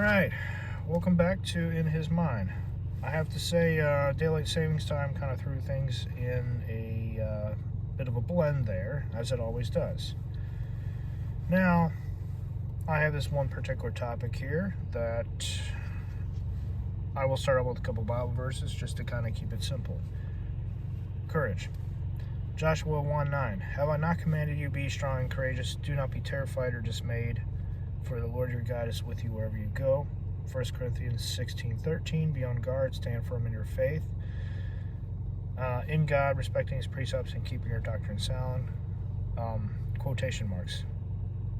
Alright, welcome back to In His Mind. I have to say, daylight savings time kind of threw things in a bit of a blend there, as it always does. Now, I have this one particular topic here that I will start out with a couple Bible verses just to kind of keep it simple. Courage. Joshua 1:9. Have I not commanded you, be strong and courageous? Do not be terrified or dismayed, for the Lord your God is with you wherever you go. 1 Corinthians 16:13. Be on guard, stand firm in your faith. In God, respecting his precepts and keeping your doctrine sound. Quotation marks.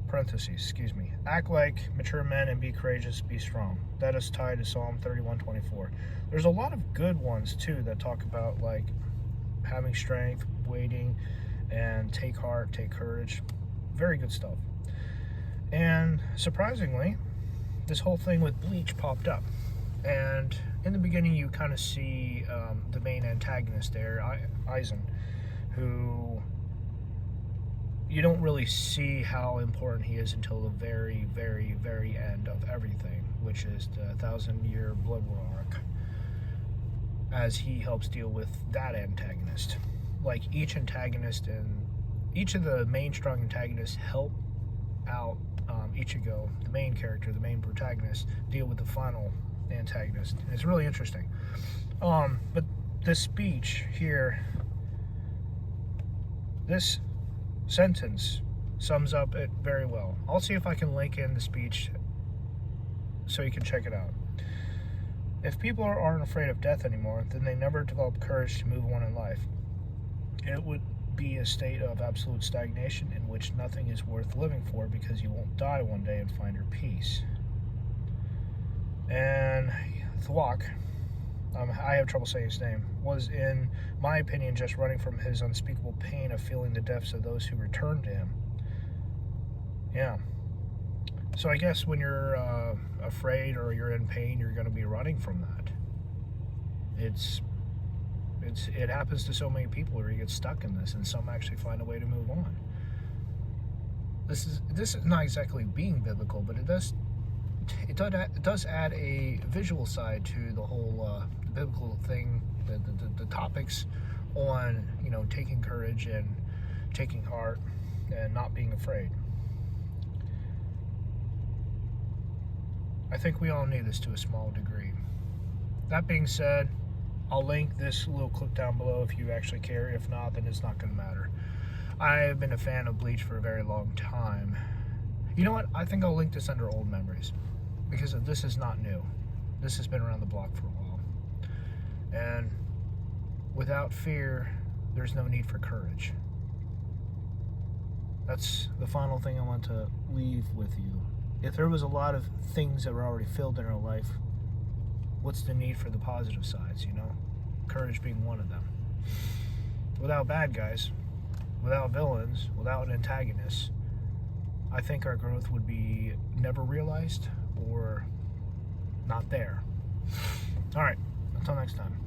Parentheses, excuse me. Act like mature men and be courageous, be strong. That is tied to Psalm 31:24. There's a lot of good ones too that talk about like having strength, waiting, and take heart, take courage. Very good stuff. And surprisingly, this whole thing with Bleach popped up. And in the beginning, you kind of see the main antagonist there, Aizen, who you don't really see how important he is until the very, very, very end of everything, which is the 1,000-year Blood War arc, as he helps deal with that antagonist. Like each antagonist and each of the main strong antagonists help out Ichago, the main character, the main protagonist, deal with the final antagonist. And it's really interesting. But this speech here, this sentence sums up it very well. I'll see if I can link in the speech so you can check it out. If people aren't afraid of death anymore, then they never develop courage to move on in life. It would be a state of absolute stagnation in which nothing is worth living for because you won't die one day and find your peace. And Thwok, I have trouble saying his name, was, in my opinion, just running from his unspeakable pain of feeling the depths of those who returned to him. Yeah. So I guess when you're afraid or you're in pain, you're going to be running from that. It happens to so many people where you get stuck in this, and some actually find a way to move on. This is not exactly being biblical, but it does add a visual side to the whole biblical thing, the topics on taking courage and taking heart and not being afraid. I think we all need this to a small degree. That being said, I'll link this little clip down below if you actually care. If not, then it's not going to matter. I have been a fan of Bleach for a very long time. You know what? I think I'll link this under old memories, because this is not new. This has been around the block for a while. And without fear, there's no need for courage. That's the final thing I want to leave with you. If there was a lot of things that were already filled in our life, what's the need for the positive sides, Courage being one of them. Without bad guys, without villains, without an antagonist, I think our growth would be never realized or not there. All right, until next time.